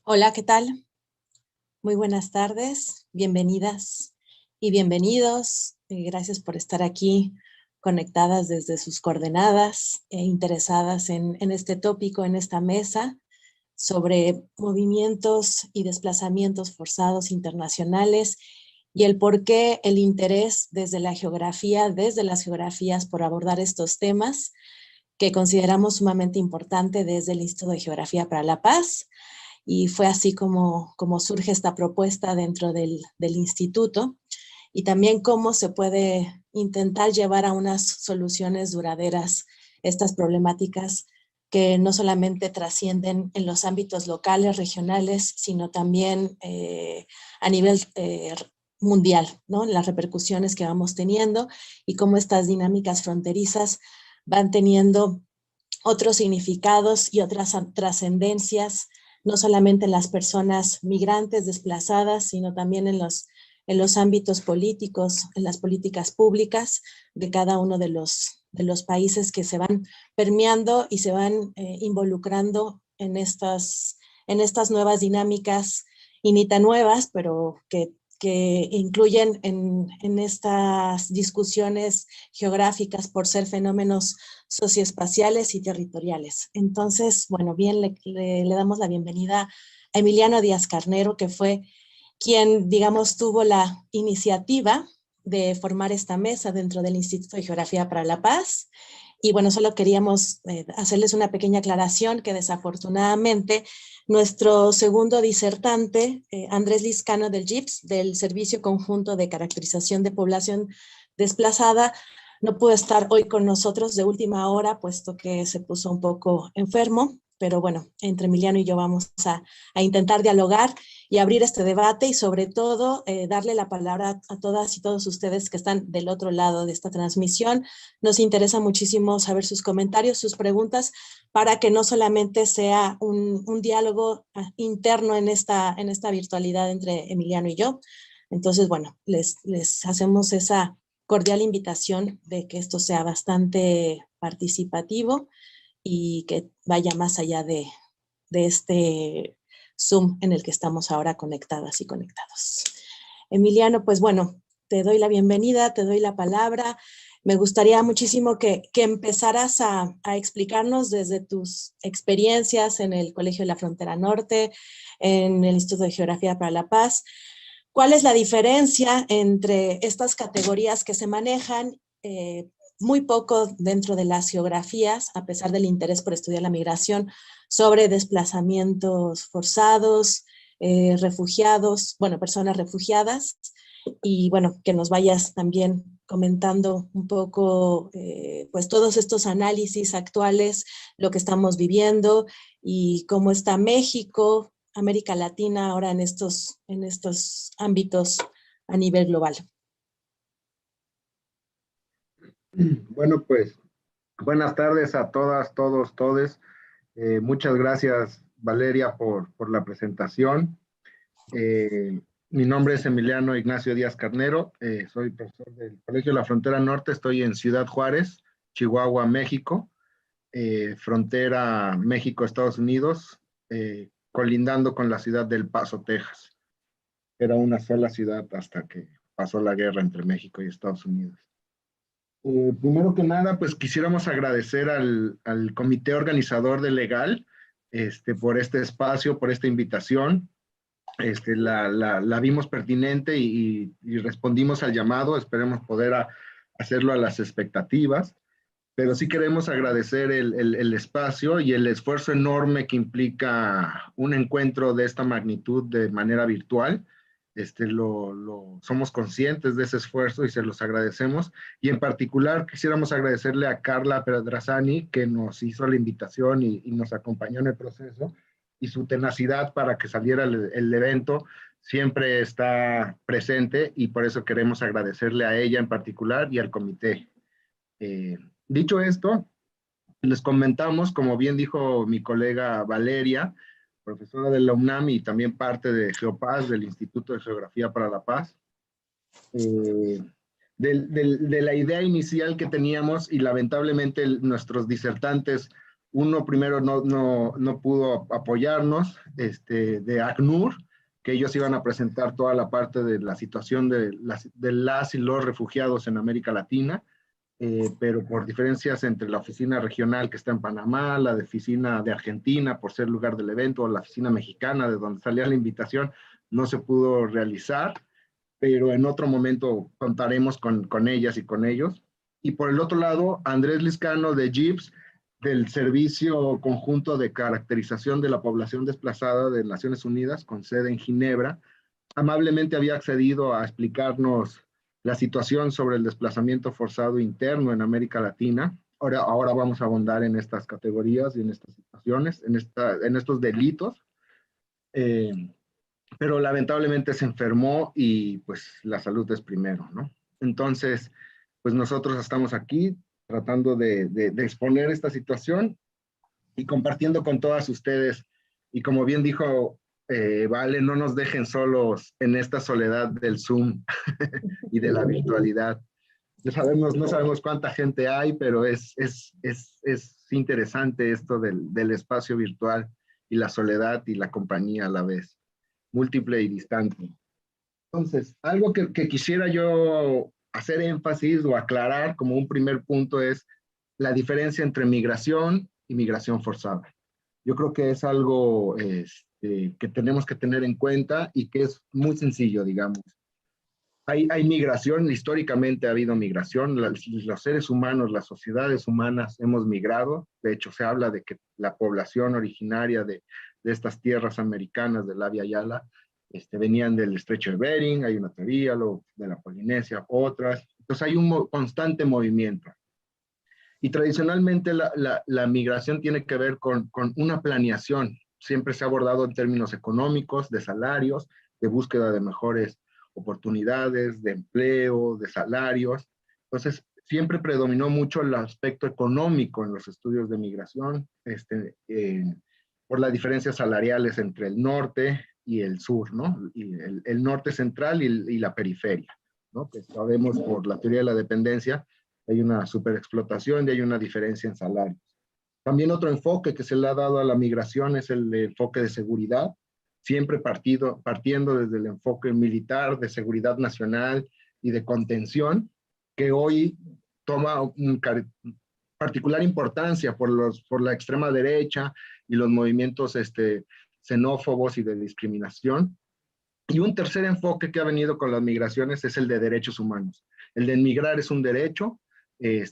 Hola, ¿qué tal? Muy buenas tardes, bienvenidas y bienvenidos. Gracias por estar aquí conectadas desde sus coordenadas e interesadas en este tópico, en esta mesa sobre movimientos y desplazamientos forzados internacionales y el por qué el interés desde la geografía, desde las geografías por abordar estos temas que consideramos sumamente importante desde el Instituto de Geografía para la Paz. Y fue así como surge esta propuesta dentro del instituto y también cómo se puede intentar llevar a unas soluciones duraderas estas problemáticas que no solamente trascienden en los ámbitos locales, regionales, sino también a nivel mundial, ¿no? Las repercusiones que vamos teniendo y cómo estas dinámicas fronterizas van teniendo otros significados y otras trascendencias, no solamente en las personas migrantes desplazadas, sino también en los ámbitos políticos, en las políticas públicas de cada uno de los países que se van permeando y se van involucrando en estas nuevas dinámicas, y ni tan nuevas, pero que incluyen en estas discusiones geográficas por ser fenómenos socioespaciales y territoriales. Entonces, bueno, bien, le damos la bienvenida a Emiliano Díaz Carnero, que fue quien, digamos, tuvo la iniciativa de formar esta mesa dentro del Instituto de Geografía para la Paz. Y bueno, solo queríamos hacerles una pequeña aclaración que desafortunadamente nuestro segundo disertante, Andrés Lizcano del GIPS, del Servicio Conjunto de Caracterización de Población Desplazada, no pudo estar hoy con nosotros de última hora, puesto que se puso un poco enfermo, pero bueno, entre Emiliano y yo vamos a intentar dialogar y abrir este debate y sobre todo darle la palabra a todas y todos ustedes que están del otro lado de esta transmisión. Nos interesa muchísimo saber sus comentarios, sus preguntas, para que no solamente sea un diálogo interno en esta virtualidad entre Emiliano y yo. Entonces, bueno, les hacemos esa cordial invitación de que esto sea bastante participativo y que vaya más allá de este Zoom en el que estamos ahora conectadas y conectados. Emiliano, pues bueno, te doy la bienvenida, te doy la palabra. Me gustaría muchísimo que empezaras a explicarnos desde tus experiencias en el Colegio de la Frontera Norte, en el Instituto de Geografía para la Paz. ¿Cuál es la diferencia entre estas categorías que se manejan muy poco dentro de las geografías, a pesar del interés por estudiar la migración, sobre desplazamientos forzados, refugiados, bueno, personas refugiadas? Y bueno, que nos vayas también comentando un poco pues todos estos análisis actuales, lo que estamos viviendo y cómo está México, América Latina ahora en estos ámbitos a nivel global. Bueno, pues buenas tardes a todas, todos, todes. Muchas gracias, Valeria, por la presentación. Mi nombre es Emiliano Ignacio Díaz Carnero, soy profesor del Colegio de la Frontera Norte, estoy en Ciudad Juárez, Chihuahua, México, frontera México-Estados Unidos, colindando con la ciudad del Paso, Texas. Era una sola ciudad hasta que pasó la guerra entre México y Estados Unidos. Primero que nada, pues quisiéramos agradecer al comité organizador de Legal por este espacio, por esta invitación. La vimos pertinente y respondimos al llamado. Esperemos poder hacerlo a las expectativas. Pero sí queremos agradecer el espacio y el esfuerzo enorme que implica un encuentro de esta magnitud de manera virtual. Somos conscientes de ese esfuerzo y se los agradecemos. Y en particular quisiéramos agradecerle a Carla Pedrazani, que nos hizo la invitación y nos acompañó en el proceso, y su tenacidad para que saliera el evento siempre está presente, y por eso queremos agradecerle a ella en particular y al comité. Dicho esto, les comentamos, como bien dijo mi colega Valeria, profesora de la UNAM y también parte de GeoPaz, del Instituto de Geografía para la Paz, de la idea inicial que teníamos, y lamentablemente nuestros disertantes Uno primero no pudo apoyarnos, de ACNUR, que ellos iban a presentar toda la parte de la situación de las y los refugiados en América Latina, pero por diferencias entre la oficina regional que está en Panamá, la de oficina de Argentina, por ser lugar del evento, o la oficina mexicana, de donde salía la invitación, no se pudo realizar, pero en otro momento contaremos con ellas y con ellos. Y por el otro lado, Andrés Lizcano de GIPS, del Servicio Conjunto de Caracterización de la Población Desplazada de Naciones Unidas, con sede en Ginebra, amablemente había accedido a explicarnos la situación sobre el desplazamiento forzado interno en América Latina. Ahora vamos a abundar en estas categorías y en estas situaciones, en estos delitos. Pero lamentablemente se enfermó y pues la salud es primero, ¿no? Entonces, pues nosotros estamos aquí tratando de exponer esta situación y compartiendo con todas ustedes. Y como bien dijo Vale, no nos dejen solos en esta soledad del Zoom y de la virtualidad. No sabemos cuánta gente hay, pero es interesante esto del espacio virtual y la soledad y la compañía a la vez, múltiple y distante. Entonces, algo que quisiera yo hacer énfasis o aclarar como un primer punto es la diferencia entre migración y migración forzada. Yo creo que es algo que tenemos que tener en cuenta y que es muy sencillo, digamos. Hay migración, históricamente ha habido migración, los seres humanos, las sociedades humanas hemos migrado. De hecho, se habla de que la población originaria de estas tierras americanas del Abya Yala venían del estrecho de Bering, hay una teoría, luego de la Polinesia, otras. Entonces hay un constante movimiento. Y tradicionalmente la migración tiene que ver con una planeación. Siempre se ha abordado en términos económicos, de salarios, de búsqueda de mejores oportunidades, de empleo, de salarios. Entonces, siempre predominó mucho el aspecto económico en los estudios de migración, por las diferencias salariales entre el norte y el sur, ¿no? Y el norte central y la periferia, ¿no? Que sabemos por la teoría de la dependencia, hay una superexplotación y hay una diferencia en salarios. También otro enfoque que se le ha dado a la migración es el enfoque de seguridad, siempre partiendo desde el enfoque militar, de seguridad nacional y de contención, que hoy toma particular importancia por la extrema derecha y los movimientos xenófobos y de discriminación. Y un tercer enfoque que ha venido con las migraciones es el de derechos humanos. El de emigrar es un derecho,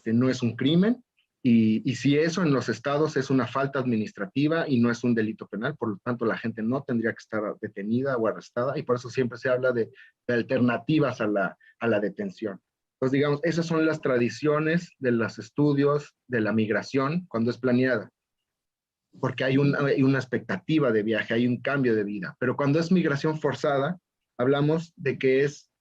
no es un crimen, y si eso en los estados es una falta administrativa y no es un delito penal, por lo tanto la gente no tendría que estar detenida o arrestada, y por eso siempre se habla de alternativas a la detención. Pues digamos, esas son las tradiciones de los estudios de la migración cuando es planeada, porque hay una expectativa de viaje, hay un cambio de vida. Pero cuando es migración forzada, hablamos de que es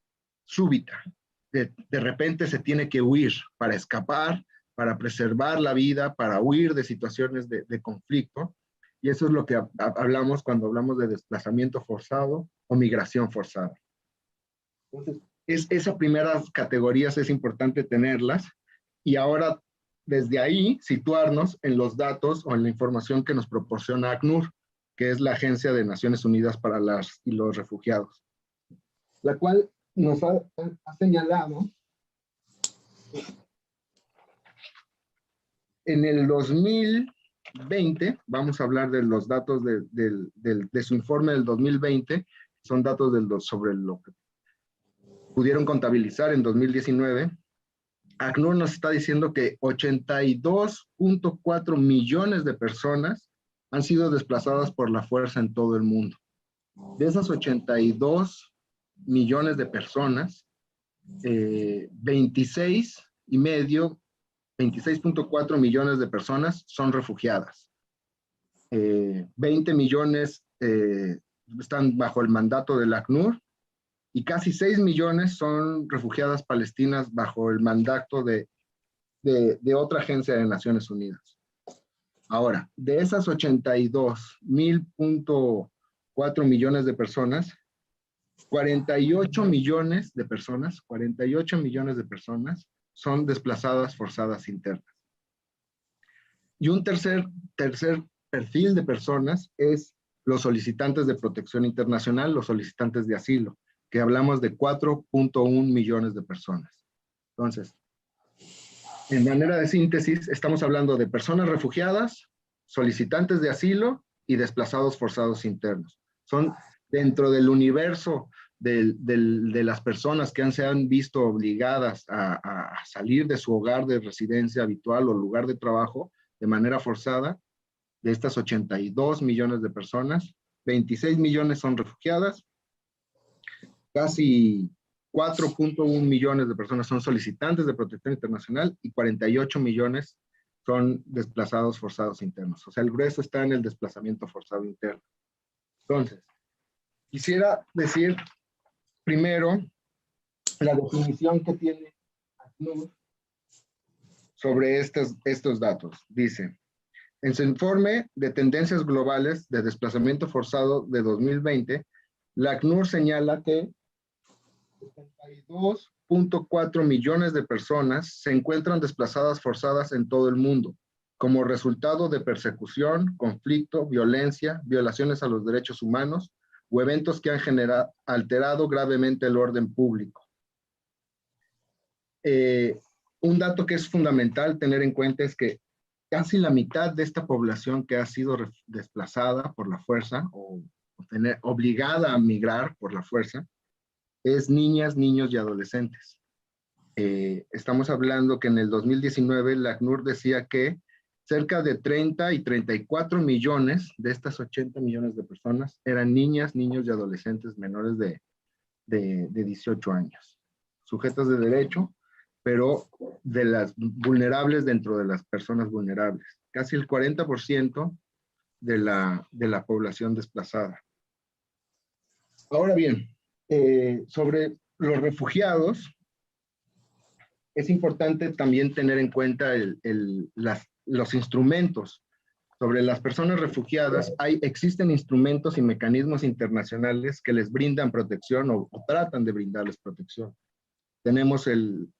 súbita. De repente se tiene que huir para escapar, para preservar la vida, para huir de situaciones de conflicto. Y eso es lo que hablamos cuando hablamos de desplazamiento forzado o migración forzada. Entonces, esas primeras categorías es importante tenerlas. Y ahora, desde ahí, situarnos en los datos o en la información que nos proporciona ACNUR, que es la Agencia de Naciones Unidas para las y los Refugiados, la cual nos ha señalado en el 2020, vamos a hablar de los datos de su informe del 2020, son datos sobre lo que pudieron contabilizar en 2019, ACNUR nos está diciendo que 82.4 millones de personas han sido desplazadas por la fuerza en todo el mundo. De esas 82 millones de personas, 26.4 millones de personas son refugiadas. 20 millones están bajo el mandato del ACNUR y casi 6 millones son refugiadas palestinas bajo el mandato de otra agencia de Naciones Unidas. Ahora, de esas 82.4 millones de personas, 48 millones de personas son desplazadas forzadas internas. Y un tercer perfil de personas es los solicitantes de protección internacional, los solicitantes de asilo, que hablamos de 4.1 millones de personas. Entonces, en manera de síntesis, estamos hablando de personas refugiadas, solicitantes de asilo y desplazados forzados internos. Son dentro del universo de las personas que se han visto obligadas a salir de su hogar de residencia habitual o lugar de trabajo de manera forzada. De estas 82 millones de personas, 26 millones son refugiadas, casi 4.1 millones de personas son solicitantes de protección internacional y 48 millones son desplazados forzados internos. O sea, el grueso está en el desplazamiento forzado interno. Entonces, quisiera decir primero la definición que tiene ACNUR sobre estos datos. Dice, en su informe de tendencias globales de desplazamiento forzado de 2020, la ACNUR señala que 72.4 millones de personas se encuentran desplazadas forzadas en todo el mundo, como resultado de persecución, conflicto, violencia, violaciones a los derechos humanos o eventos que han alterado gravemente el orden público. Un dato que es fundamental tener en cuenta es que casi la mitad de esta población que ha sido desplazada por la fuerza o obligada a migrar por la fuerza es niñas, niños y adolescentes. Estamos hablando que en el 2019 la ACNUR decía que cerca de 30 y 34 millones de estas 80 millones de personas eran niñas, niños y adolescentes menores de 18 años, sujetas de derecho, pero de las vulnerables dentro de las personas vulnerables. Casi el 40% de la población desplazada. Ahora bien, sobre los refugiados, es importante también tener en cuenta los instrumentos. Sobre las personas refugiadas, existen instrumentos y mecanismos internacionales que les brindan protección o tratan de brindarles protección. Tenemos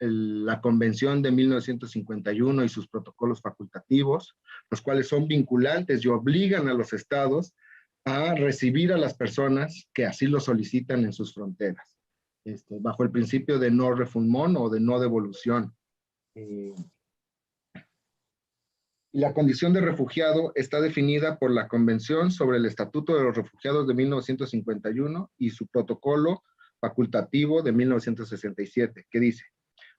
la Convención de 1951 y sus protocolos facultativos, los cuales son vinculantes y obligan a los estados a recibir a las personas que así lo solicitan en sus fronteras, bajo el principio de no refoulement o de no devolución. La condición de refugiado está definida por la Convención sobre el Estatuto de los Refugiados de 1951 y su protocolo facultativo de 1967, que dice,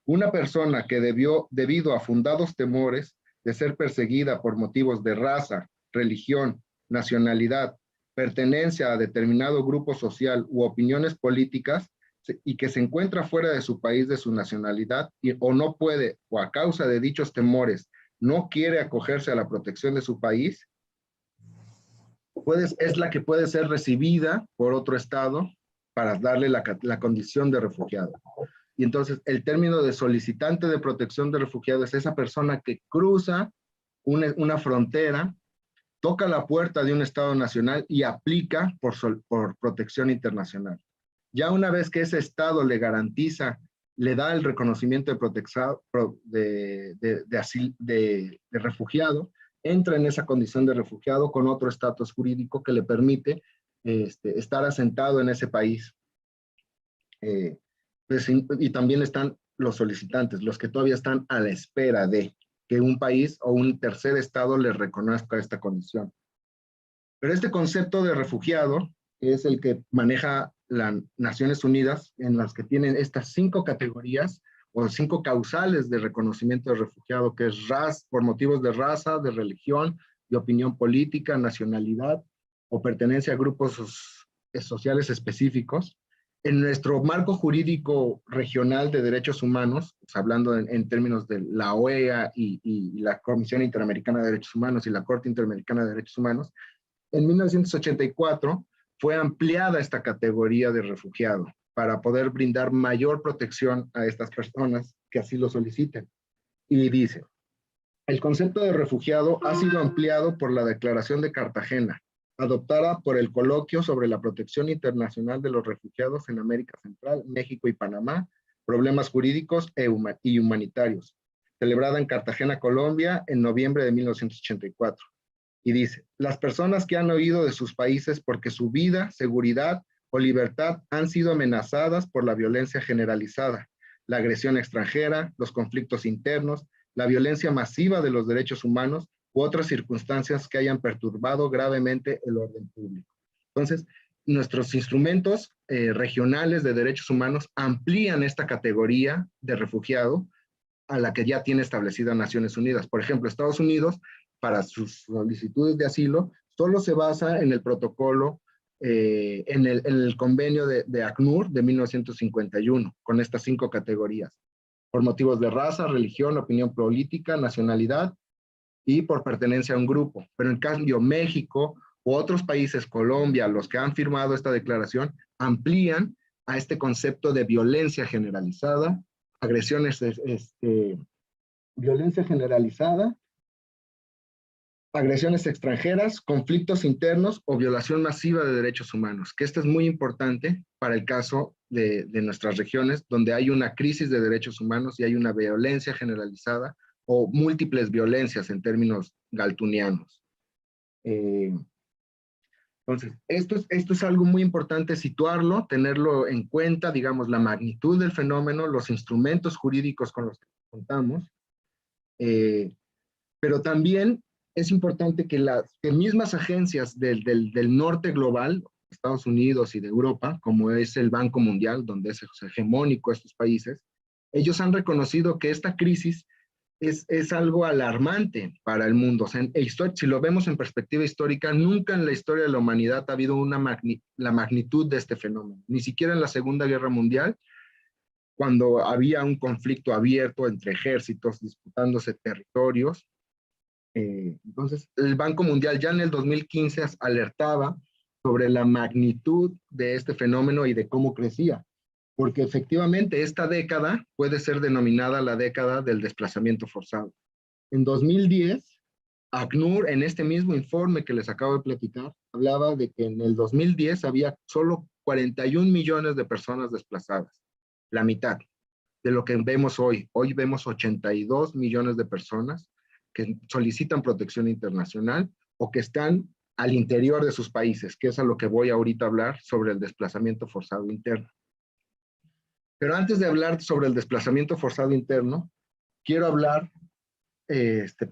una persona que debido a fundados temores de ser perseguida por motivos de raza, religión, nacionalidad, pertenencia a determinado grupo social u opiniones políticas y que se encuentra fuera de su país de su nacionalidad o no puede, o a causa de dichos temores, no quiere acogerse a la protección de su país, es la que puede ser recibida por otro estado para darle la condición de refugiado. Y entonces el término de solicitante de protección de refugiado es esa persona que cruza una frontera, toca la puerta de un estado nacional y aplica por protección internacional. Ya una vez que ese estado le garantiza, le da el reconocimiento de refugiado, entra en esa condición de refugiado con otro estatus jurídico que le permite estar asentado en ese país. Y también están los solicitantes, los que todavía están a la espera de que un país o un tercer estado les reconozca esta condición. Pero este concepto de refugiado es el que maneja las Naciones Unidas, en las que tienen estas 5 categorías o 5 causales de reconocimiento de refugiado, que es por motivos de raza, de religión, de opinión política, nacionalidad o pertenencia a grupos sociales específicos. En nuestro marco jurídico regional de derechos humanos, pues hablando en términos de la OEA y la Comisión Interamericana de Derechos Humanos y la Corte Interamericana de Derechos Humanos, en 1984 fue ampliada esta categoría de refugiado para poder brindar mayor protección a estas personas que así lo soliciten. Y dice, el concepto de refugiado ha sido ampliado por la Declaración de Cartagena, adoptada por el Coloquio sobre la Protección Internacional de los Refugiados en América Central, México y Panamá, problemas jurídicos y humanitarios, celebrada en Cartagena, Colombia, en noviembre de 1984. Y dice, las personas que han huido de sus países porque su vida, seguridad o libertad han sido amenazadas por la violencia generalizada, la agresión extranjera, los conflictos internos, la violencia masiva de los derechos humanos u otras circunstancias que hayan perturbado gravemente el orden público. Entonces, nuestros instrumentos regionales de derechos humanos amplían esta categoría de refugiado a la que ya tiene establecida Naciones Unidas. Por ejemplo, Estados Unidos, para sus solicitudes de asilo, solo se basa en el protocolo, en el convenio de ACNUR de 1951, con estas 5 categorías, por motivos de raza, religión, opinión política, nacionalidad y por pertenencia a un grupo. Pero en cambio, México u otros países, Colombia, los que han firmado esta declaración, amplían a este concepto de violencia generalizada, agresiones, violencia generalizada, agresiones extranjeras, conflictos internos o violación masiva de derechos humanos, que esto es muy importante para el caso de nuestras regiones, donde hay una crisis de derechos humanos y hay una violencia generalizada o múltiples violencias en términos galtunianos. Entonces, esto es algo muy importante situarlo, tenerlo en cuenta, digamos, la magnitud del fenómeno, los instrumentos jurídicos con los que contamos, pero también es importante que las mismas agencias del norte global, Estados Unidos y de Europa, como es el Banco Mundial, donde es hegemónico estos países, ellos han reconocido que esta crisis es algo alarmante para el mundo. O sea, si lo vemos en perspectiva histórica, nunca en la historia de la humanidad ha habido la magnitud de este fenómeno. Ni siquiera en la Segunda Guerra Mundial, cuando había un conflicto abierto entre ejércitos disputándose territorios. Entonces, el Banco Mundial ya en el 2015 alertaba sobre la magnitud de este fenómeno y de cómo crecía, porque efectivamente esta década puede ser denominada la década del desplazamiento forzado. En 2010, ACNUR, en este mismo informe que les acabo de platicar, hablaba de que en el 2010 había solo 41 millones de personas desplazadas, la mitad de lo que vemos hoy. Hoy vemos 82 millones de personas que solicitan protección internacional o que están al interior de sus países, que es a lo que voy ahorita a hablar sobre el desplazamiento forzado interno. Pero antes de hablar sobre el desplazamiento forzado interno, quiero hablar,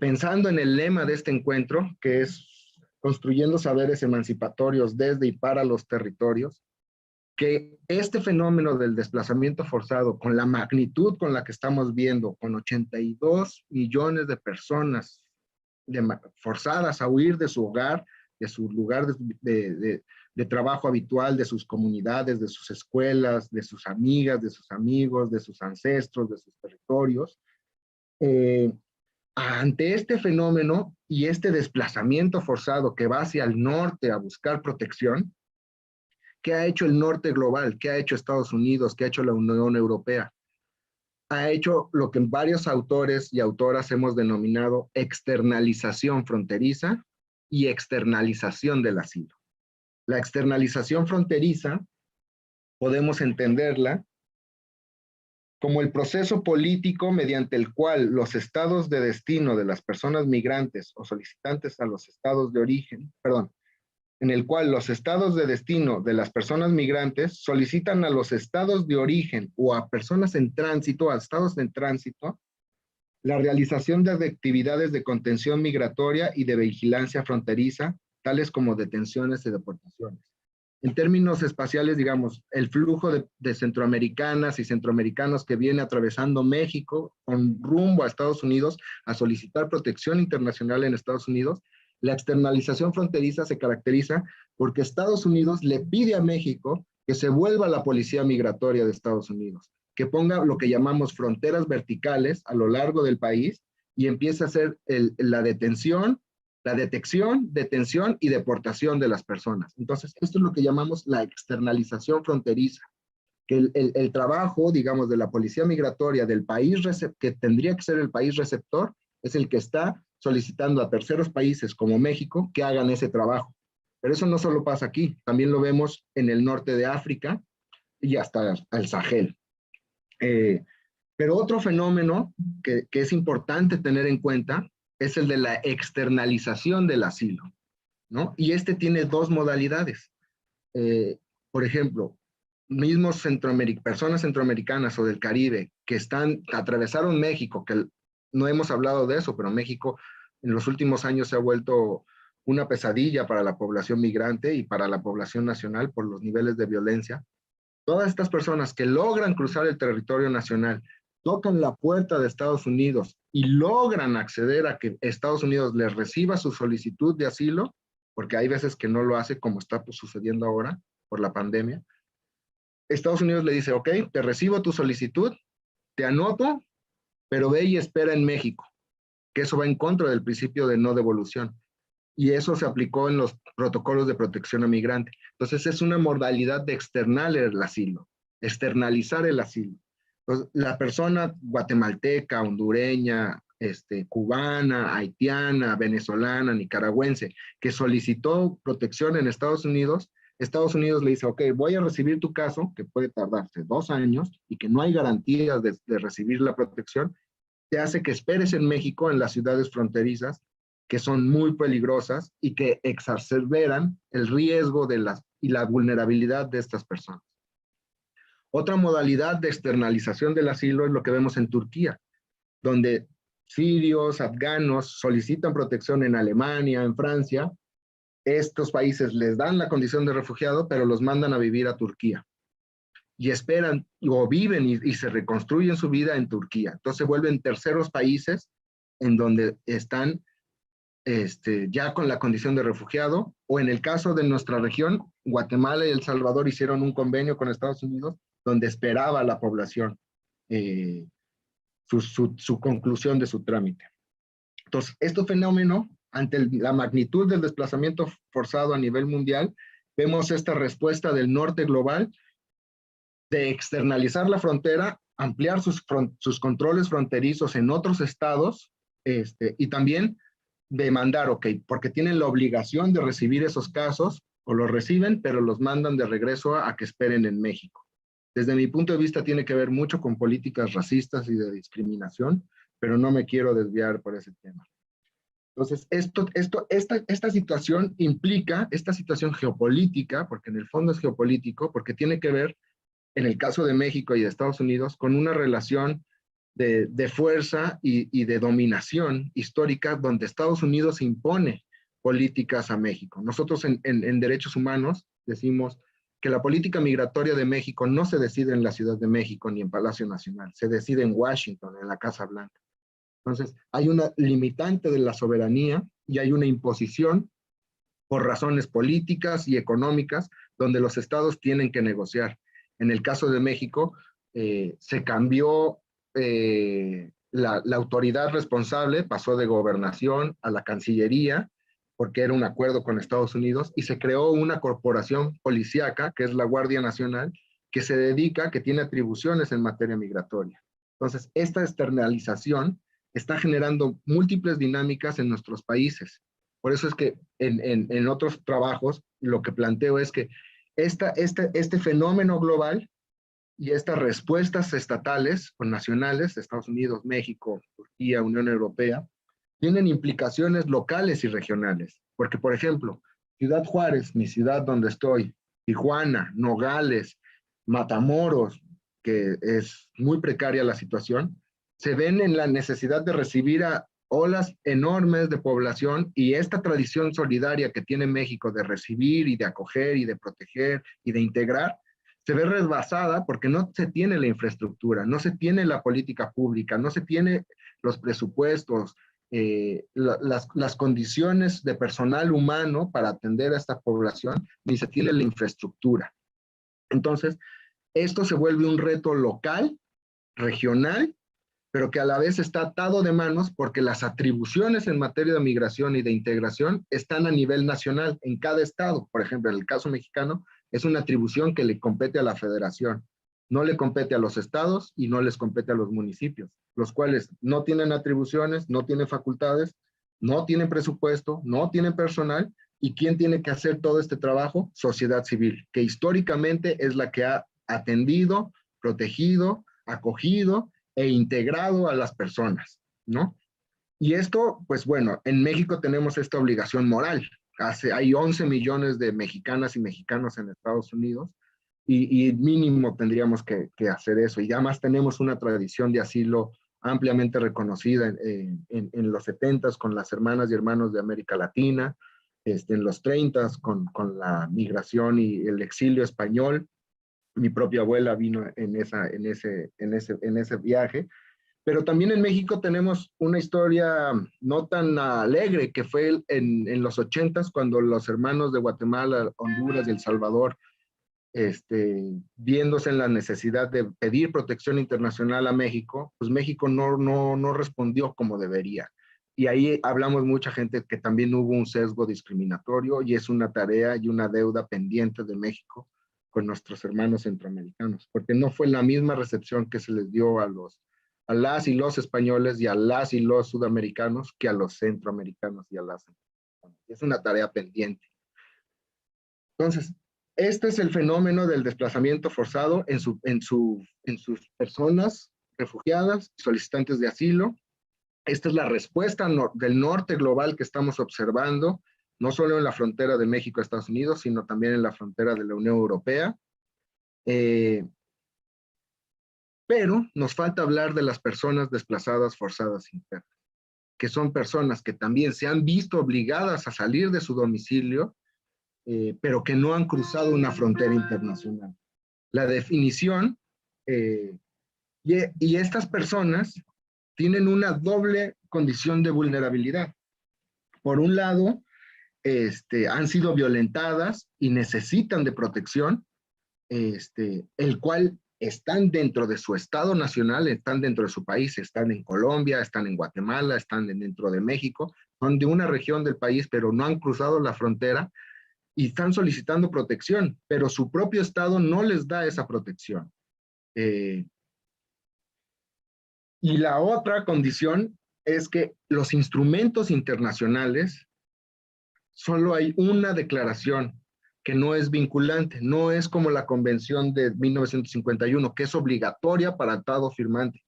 pensando en el lema de este encuentro, que es construyendo saberes emancipatorios desde y para los territorios, que este fenómeno del desplazamiento forzado, con la magnitud con la que estamos viendo, con 82 millones de personas forzadas a huir de su hogar, de su lugar de trabajo habitual, de sus comunidades, de sus escuelas, de sus amigas, de sus amigos, de sus ancestros, de sus territorios. Ante este fenómeno y este desplazamiento forzado que va hacia el norte a buscar protección, ¿qué ha hecho el norte global? ¿Qué ha hecho Estados Unidos? ¿Qué ha hecho la Unión Europea? Ha hecho lo que varios autores y autoras hemos denominado externalización fronteriza y externalización del asilo. La externalización fronteriza podemos entenderla como el proceso político mediante el cual los estados de destino de las personas migrantes o solicitantes a los estados de origen, en el cual los estados de destino de las personas migrantes solicitan a los estados de origen o a personas en tránsito, a estados en tránsito, la realización de actividades de contención migratoria y de vigilancia fronteriza, tales como detenciones y deportaciones. En términos espaciales, digamos, el flujo de centroamericanas y centroamericanos que viene atravesando México con rumbo a Estados Unidos a solicitar protección internacional en Estados Unidos. La externalización fronteriza se caracteriza porque Estados Unidos le pide a México que se vuelva la policía migratoria de Estados Unidos, que ponga lo que llamamos fronteras verticales a lo largo del país y empiece a hacer la detención, la detección, detención y deportación de las personas. Entonces, esto es lo que llamamos la externalización fronteriza, que el trabajo, digamos, de la policía migratoria del país que tendría que ser el país receptor, es el que está solicitando a terceros países como México que hagan ese trabajo. Pero eso no solo pasa aquí, también lo vemos en el norte de África y hasta el Sahel. Pero otro fenómeno que es importante tener en cuenta es el de la externalización del asilo, ¿no? Y este tiene dos modalidades. Por ejemplo, mismos personas centroamericanas o del Caribe que atravesaron México, que no hemos hablado de eso, pero México en los últimos años se ha vuelto una pesadilla para la población migrante y para la población nacional por los niveles de violencia. Todas estas personas que logran cruzar el territorio nacional, tocan la puerta de Estados Unidos y logran acceder a que Estados Unidos les reciba su solicitud de asilo, porque hay veces que no lo hace como está sucediendo ahora por la pandemia. Estados Unidos le dice, ok, te recibo tu solicitud, te anoto, pero ve y espera en México, que eso va en contra del principio de no devolución. Y eso se aplicó en los protocolos de protección a migrante. Entonces es una modalidad de externalizar el asilo. Entonces, la persona guatemalteca, hondureña, cubana, haitiana, venezolana, nicaragüense, que solicitó protección en Estados Unidos le dice, ok, voy a recibir tu caso, que puede tardarse 2 años y que no hay garantías de recibir la protección, te hace que esperes en México, en las ciudades fronterizas, que son muy peligrosas y que exacerban el riesgo y la vulnerabilidad de estas personas. Otra modalidad de externalización del asilo es lo que vemos en Turquía, donde sirios, afganos solicitan protección en Alemania, en Francia. Estos países les dan la condición de refugiado, pero los mandan a vivir a Turquía. Y esperan, o viven y se reconstruyen su vida en Turquía. Entonces se vuelven terceros países en donde están ya con la condición de refugiado, o en el caso de nuestra región, Guatemala y El Salvador hicieron un convenio con Estados Unidos donde esperaba la población su conclusión de su trámite. Entonces, este fenómeno, ante la magnitud del desplazamiento forzado a nivel mundial, vemos esta respuesta del norte global de externalizar la frontera, ampliar sus controles fronterizos en otros estados, y también demandar, ok, porque tienen la obligación de recibir esos casos, o los reciben, pero los mandan de regreso a que esperen en México. Desde mi punto de vista tiene que ver mucho con políticas racistas y de discriminación, pero no me quiero desviar por ese tema. Entonces, esta situación implica, esta situación geopolítica, porque en el fondo es geopolítico, porque tiene que ver, en el caso de México y de Estados Unidos, con una relación de fuerza y de dominación histórica, donde Estados Unidos impone políticas a México. Nosotros en derechos humanos decimos que la política migratoria de México no se decide en la Ciudad de México ni en Palacio Nacional, se decide en Washington, en la Casa Blanca. Entonces, hay una limitante de la soberanía y hay una imposición por razones políticas y económicas, donde los estados tienen que negociar. En el caso de México, se cambió la autoridad responsable, pasó de gobernación a la Cancillería, porque era un acuerdo con Estados Unidos, y se creó una corporación policíaca, que es la Guardia Nacional, que se dedica, que tiene atribuciones en materia migratoria. Entonces, esta externalización está generando múltiples dinámicas en nuestros países. Por eso es que en otros trabajos lo que planteo es que este fenómeno global y estas respuestas estatales o nacionales, Estados Unidos, México, Turquía, Unión Europea, tienen implicaciones locales y regionales. Porque, por ejemplo, Ciudad Juárez, mi ciudad donde estoy, Tijuana, Nogales, Matamoros, que es muy precaria la situación, se ven en la necesidad de recibir a olas enormes de población, y esta tradición solidaria que tiene México de recibir y de acoger y de proteger y de integrar, se ve rebasada porque no se tiene la infraestructura, no se tiene la política pública, no se tiene los presupuestos, las condiciones de personal humano para atender a esta población, ni se tiene la infraestructura. Entonces, esto se vuelve un reto local, regional, pero que a la vez está atado de manos porque las atribuciones en materia de migración y de integración están a nivel nacional en cada estado. Por ejemplo, en el caso mexicano, es una atribución que le compete a la federación, no le compete a los estados y no les compete a los municipios, los cuales no tienen atribuciones, no tienen facultades, no tienen presupuesto, no tienen personal. ¿Y quién tiene que hacer todo este trabajo? Sociedad civil, que históricamente es la que ha atendido, protegido, acogido e integrado a las personas, ¿no? Y esto, pues bueno, en México tenemos esta obligación moral. Hay 11 millones de mexicanas y mexicanos en Estados Unidos y mínimo tendríamos que hacer eso. Y además tenemos una tradición de asilo ampliamente reconocida en los 70s con las hermanas y hermanos de América Latina, en los 30s con la migración y el exilio español. Mi propia abuela vino en ese viaje. Pero también en México tenemos una historia no tan alegre, que fue en los 80s, cuando los hermanos de Guatemala, Honduras y El Salvador, viéndose en la necesidad de pedir protección internacional a México, pues México no respondió como debería. Y ahí hablamos mucha gente que también hubo un sesgo discriminatorio y es una tarea y una deuda pendiente de México con nuestros hermanos centroamericanos, porque no fue la misma recepción que se les dio a las y los españoles y a las y los sudamericanos que a los centroamericanos y a las. Es una tarea pendiente. Entonces, este es el fenómeno del desplazamiento forzado en sus personas refugiadas, solicitantes de asilo. Esta es la respuesta del norte global que estamos observando, no solo en la frontera de México a Estados Unidos, sino también en la frontera de la Unión Europea. Pero nos falta hablar de las personas desplazadas forzadas internas, que son personas que también se han visto obligadas a salir de su domicilio, pero que no han cruzado una frontera internacional. La definición, y estas personas tienen una doble condición de vulnerabilidad. Por un lado, han sido violentadas y necesitan de protección, el cual están dentro de su estado nacional, están dentro de su país, están en Colombia, están en Guatemala, están dentro de México, son de una región del país, pero no han cruzado la frontera y están solicitando protección, pero su propio estado no les da esa protección. Y la otra condición es que los instrumentos internacionales, solo hay una declaración que no es vinculante, no es como la Convención de 1951, que es obligatoria para el Estado firmante.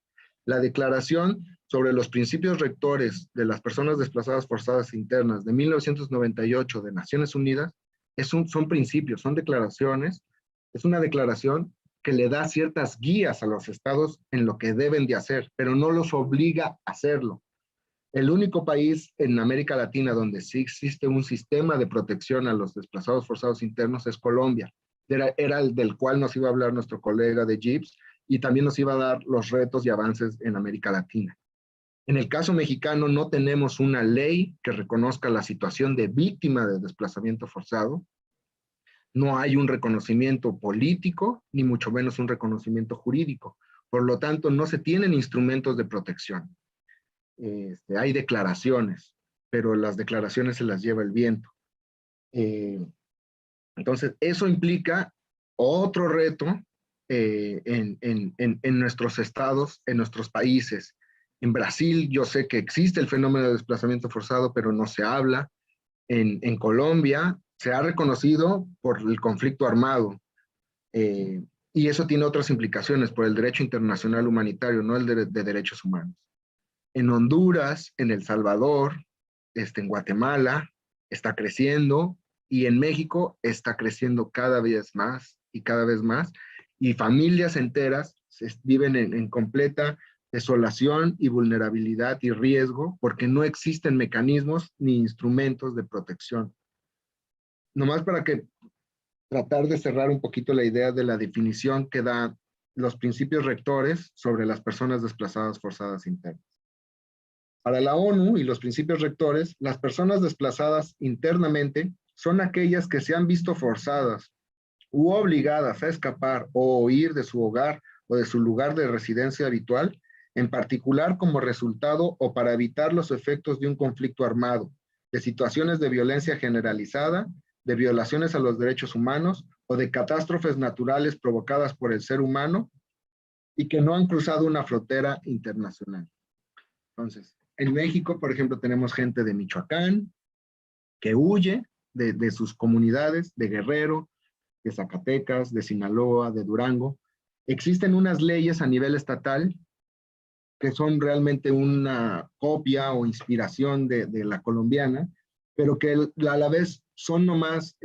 La Declaración sobre los Principios Rectores de las Personas Desplazadas Forzadas Internas de 1998 de Naciones Unidas son principios, son declaraciones, es una declaración que le da ciertas guías a los estados en lo que deben de hacer, pero no los obliga a hacerlo. El único país en América Latina donde sí existe un sistema de protección a los desplazados forzados internos es Colombia. Era el del cual nos iba a hablar nuestro colega de GIPS y también nos iba a dar los retos y avances en América Latina. En el caso mexicano no tenemos una ley que reconozca la situación de víctima de desplazamiento forzado. No hay un reconocimiento político, ni mucho menos un reconocimiento jurídico. Por lo tanto, no se tienen instrumentos de protección. Hay declaraciones, pero las declaraciones se las lleva el viento. Entonces, eso implica otro reto en nuestros estados, en nuestros países. En Brasil yo sé que existe el fenómeno de desplazamiento forzado, pero no se habla. En Colombia se ha reconocido por el conflicto armado, y eso tiene otras implicaciones por el derecho internacional humanitario, no el de derechos humanos. En Honduras, en El Salvador, en Guatemala, está creciendo, y en México está creciendo cada vez más y cada vez más, y familias enteras viven en completa desolación y vulnerabilidad y riesgo porque no existen mecanismos ni instrumentos de protección. Nomás para tratar de cerrar un poquito la idea de la definición que da los principios rectores sobre las personas desplazadas forzadas internas. Para la ONU y los principios rectores, las personas desplazadas internamente son aquellas que se han visto forzadas u obligadas a escapar o huir de su hogar o de su lugar de residencia habitual, en particular como resultado o para evitar los efectos de un conflicto armado, de situaciones de violencia generalizada, de violaciones a los derechos humanos o de catástrofes naturales provocadas por el ser humano y que no han cruzado una frontera internacional. Entonces, en México, por ejemplo, tenemos gente de Michoacán que huye de sus comunidades, de Guerrero, de Zacatecas, de Sinaloa, de Durango. Existen unas leyes a nivel estatal que son realmente una copia o inspiración de la colombiana, pero que a la vez son nomás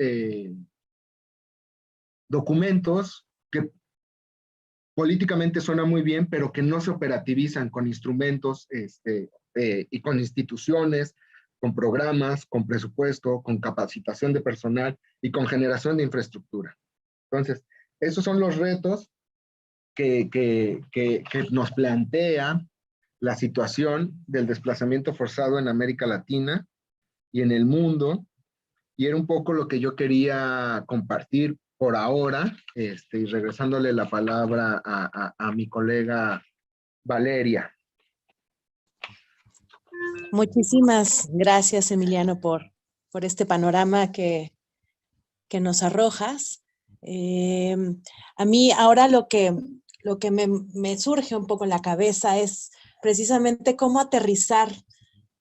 documentos que políticamente suenan muy bien, pero que no se operativizan con instrumentos y con instituciones, con programas, con presupuesto, con capacitación de personal y con generación de infraestructura. Entonces, esos son los retos que nos plantea la situación del desplazamiento forzado en América Latina y en el mundo, y era un poco lo que yo quería compartir por ahora, y regresándole la palabra a mi colega Valeria. Muchísimas gracias, Emiliano, por este panorama que nos arrojas. A mí ahora lo que me surge un poco en la cabeza es precisamente cómo aterrizar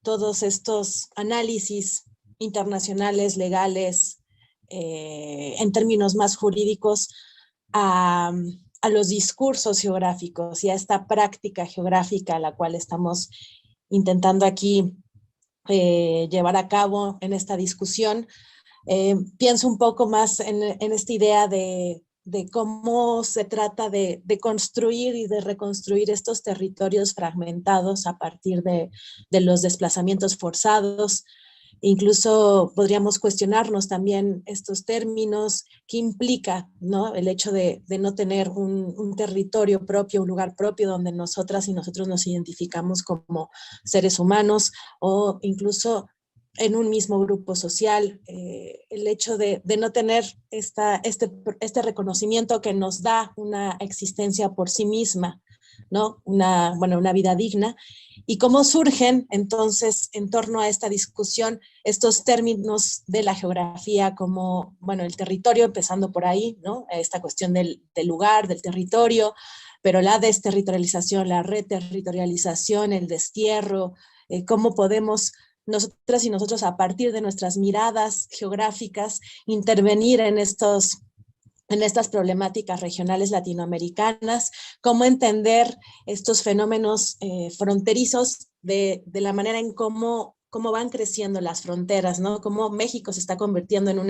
todos estos análisis internacionales, legales, en términos más jurídicos, a los discursos geográficos y a esta práctica geográfica a la cual estamos intentando aquí llevar a cabo en esta discusión. Pienso un poco más en esta idea de cómo se trata de construir y de reconstruir estos territorios fragmentados a partir de los desplazamientos forzados. Incluso podríamos cuestionarnos también estos términos, qué implica, ¿no?, el hecho de no tener un territorio propio, un lugar propio donde nosotras y nosotros nos identificamos como seres humanos, o incluso en un mismo grupo social, el hecho de no tener este reconocimiento que nos da una existencia por sí misma, ¿no? Una vida digna, y cómo surgen entonces en torno a esta discusión estos términos de la geografía como, bueno, el territorio, empezando por ahí, ¿no? Esta cuestión del lugar, del territorio, pero la desterritorialización, la reterritorialización, el destierro, cómo podemos nosotras y nosotros a partir de nuestras miradas geográficas intervenir en estas problemáticas regionales latinoamericanas, cómo entender estos fenómenos fronterizos de la manera en cómo van creciendo las fronteras, ¿no? Cómo México se está convirtiendo en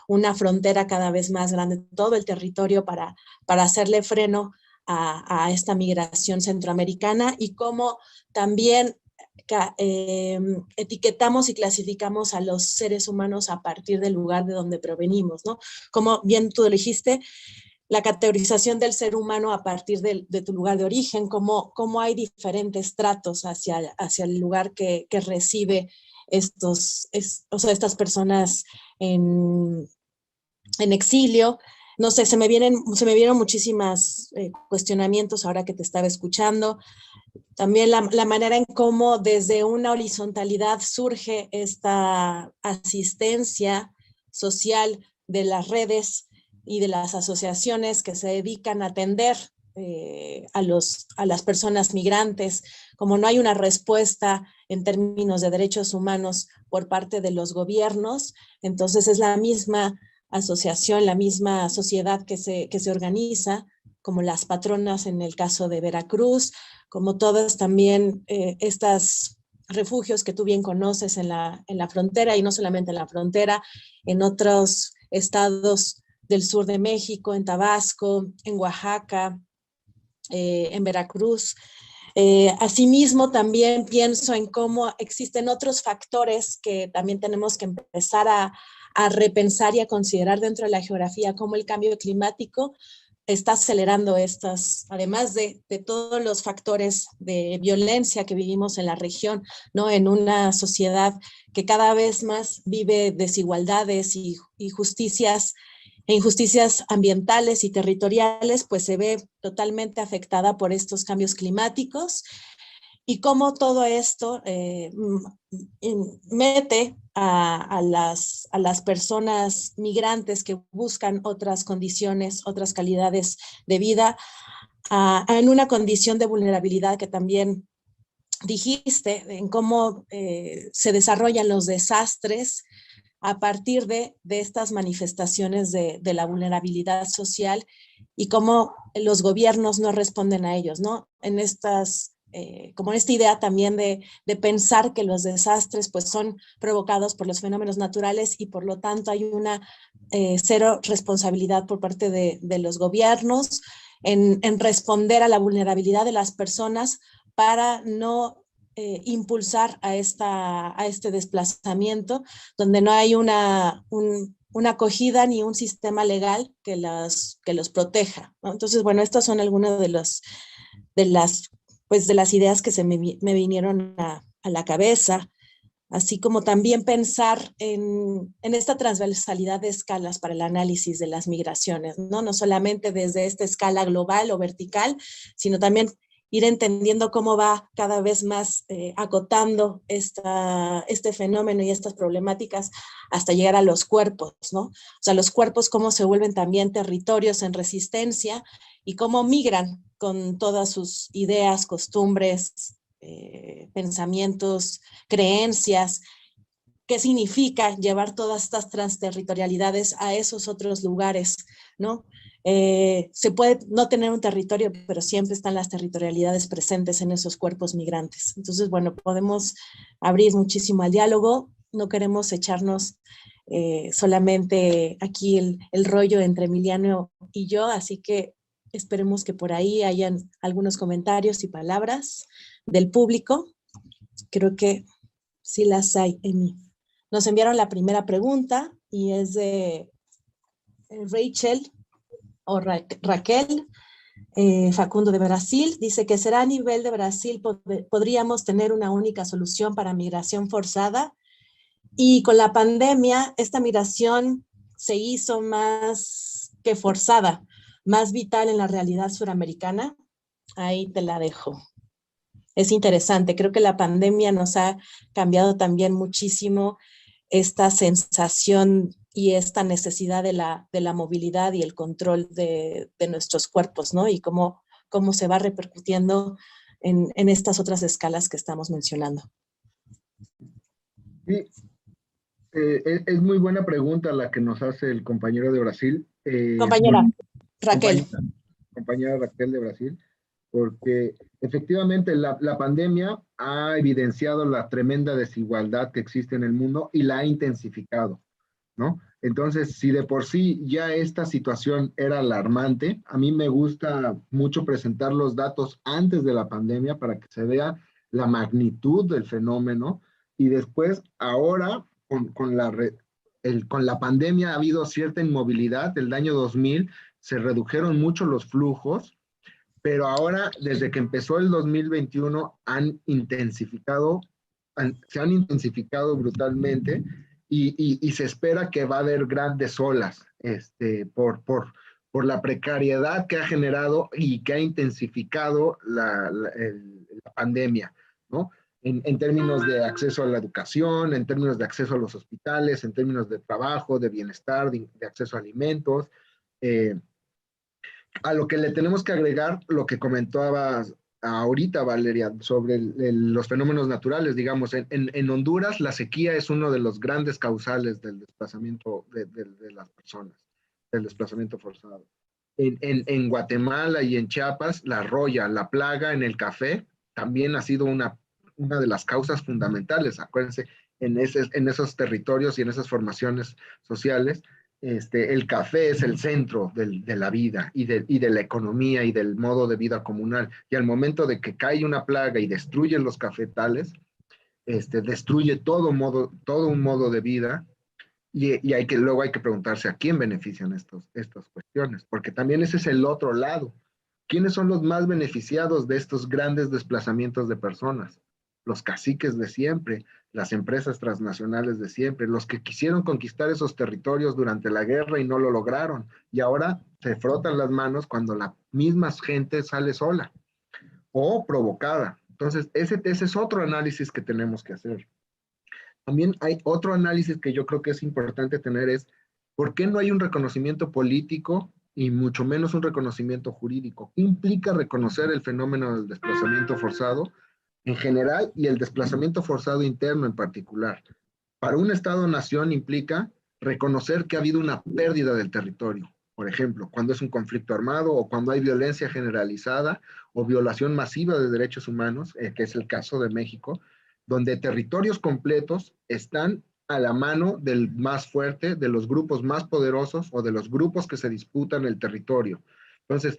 una frontera cada vez más grande, todo el territorio para hacerle freno a esta migración centroamericana, y cómo también etiquetamos y clasificamos a los seres humanos a partir del lugar de donde provenimos, ¿no? Como bien tú dijiste, la categorización del ser humano a partir de tu lugar de origen, cómo hay diferentes tratos hacia el lugar que recibe estas personas en exilio. No sé, se me vieron muchísimos cuestionamientos ahora que te estaba escuchando. También la manera en cómo desde una horizontalidad surge esta asistencia social de las redes y de las asociaciones que se dedican a atender a las personas migrantes. Como no hay una respuesta en términos de derechos humanos por parte de los gobiernos, entonces es la misma asociación, la misma sociedad que se organiza, como las patronas en el caso de Veracruz, como todas también estas refugios que tú bien conoces en la frontera, y no solamente en la frontera, en otros estados del sur de México, en Tabasco, en Oaxaca, en Veracruz. Asimismo, también pienso en cómo existen otros factores que también tenemos que empezar a repensar y a considerar dentro de la geografía, como el cambio climático está acelerando estas, además de todos los factores de violencia que vivimos en la región, ¿no? En una sociedad que cada vez más vive desigualdades y injusticias ambientales y territoriales, pues se ve totalmente afectada por estos cambios climáticos, y cómo todo esto mete a las personas migrantes que buscan otras condiciones, otras calidades de vida, en una condición de vulnerabilidad que también dijiste, en cómo se desarrollan los desastres a partir de estas manifestaciones de la vulnerabilidad social, y cómo los gobiernos no responden a ellos, ¿no? En estas como esta idea también de pensar que los desastres pues son provocados por los fenómenos naturales y por lo tanto hay una cero responsabilidad por parte de los gobiernos en responder a la vulnerabilidad de las personas para no impulsar a este desplazamiento, donde no hay una acogida ni un sistema legal que los proteja, ¿no? Entonces, bueno, estas son algunas de las ideas que me vinieron a la cabeza, así como también pensar en esta transversalidad de escalas para el análisis de las migraciones, ¿no? No solamente desde esta escala global o vertical, sino también ir entendiendo cómo va cada vez más acotando este fenómeno y estas problemáticas hasta llegar a los cuerpos, ¿no? O sea, los cuerpos cómo se vuelven también territorios en resistencia y cómo migran con todas sus ideas, costumbres, pensamientos, creencias. ¿Qué significa llevar todas estas transterritorialidades a esos otros lugares, ¿no? Se puede no tener un territorio, pero siempre están las territorialidades presentes en esos cuerpos migrantes. Entonces, bueno, podemos abrir muchísimo al diálogo, no queremos echarnos solamente aquí el rollo entre Emiliano y yo, así que esperemos que por ahí hayan algunos comentarios y palabras del público. Creo que sí las hay, Emi. Nos enviaron la primera pregunta y es de Rachel o Raquel Facundo de Brasil. Dice que será a nivel de Brasil podríamos tener una única solución para migración forzada, y con la pandemia esta migración se hizo más que forzada, más vital en la realidad suramericana. Ahí te la dejo. Es interesante, creo que la pandemia nos ha cambiado también muchísimo esta sensación y esta necesidad de la movilidad y el control de nuestros cuerpos, ¿no? Y cómo se va repercutiendo en estas otras escalas que estamos mencionando. Sí, es muy buena pregunta la que nos hace el compañero de Brasil. Compañera Raquel. Compañera Raquel de Brasil, porque efectivamente la pandemia ha evidenciado la tremenda desigualdad que existe en el mundo y la ha intensificado, ¿no? Entonces, si de por sí ya esta situación era alarmante, a mí me gusta mucho presentar los datos antes de la pandemia para que se vea la magnitud del fenómeno, y después, ahora, con la pandemia ha habido cierta inmovilidad. El año 2000 se redujeron mucho los flujos, pero ahora, desde que empezó el 2021, se han intensificado brutalmente, y se espera que va a haber grandes olas por la precariedad que ha generado y que ha intensificado la pandemia, ¿no? En términos de acceso a la educación, en términos de acceso a los hospitales, en términos de trabajo, de bienestar, de acceso a alimentos. A lo que le tenemos que agregar lo que comentabas ahorita, Valeria, sobre los fenómenos naturales. Digamos, en Honduras la sequía es uno de los grandes causales del desplazamiento de las personas, del desplazamiento forzado. En Guatemala y en Chiapas, la roya, la plaga en el café, también ha sido una de las causas fundamentales. Acuérdense, en esos territorios y en esas formaciones sociales, el café es el centro de la vida y de la economía y del modo de vida comunal. Y al momento de que cae una plaga y destruye los cafetales, destruye todo un modo de vida, y luego hay que preguntarse a quién benefician estas cuestiones, porque también ese es el otro lado. ¿Quiénes son los más beneficiados de estos grandes desplazamientos de personas? Los caciques de siempre, las empresas transnacionales de siempre, los que quisieron conquistar esos territorios durante la guerra y no lo lograron, y ahora se frotan las manos cuando la misma gente sale sola o provocada. Entonces, ese es otro análisis que tenemos que hacer. También hay otro análisis que yo creo que es importante tener, es ¿por qué no hay un reconocimiento político y mucho menos un reconocimiento jurídico? ¿Qué implica reconocer el fenómeno del desplazamiento forzado en general y el desplazamiento forzado interno en particular? Para un Estado-nación implica reconocer que ha habido una pérdida del territorio, por ejemplo, cuando es un conflicto armado o cuando hay violencia generalizada o violación masiva de derechos humanos, que es el caso de México, donde territorios completos están a la mano del más fuerte, de los grupos más poderosos o de los grupos que se disputan el territorio. Entonces,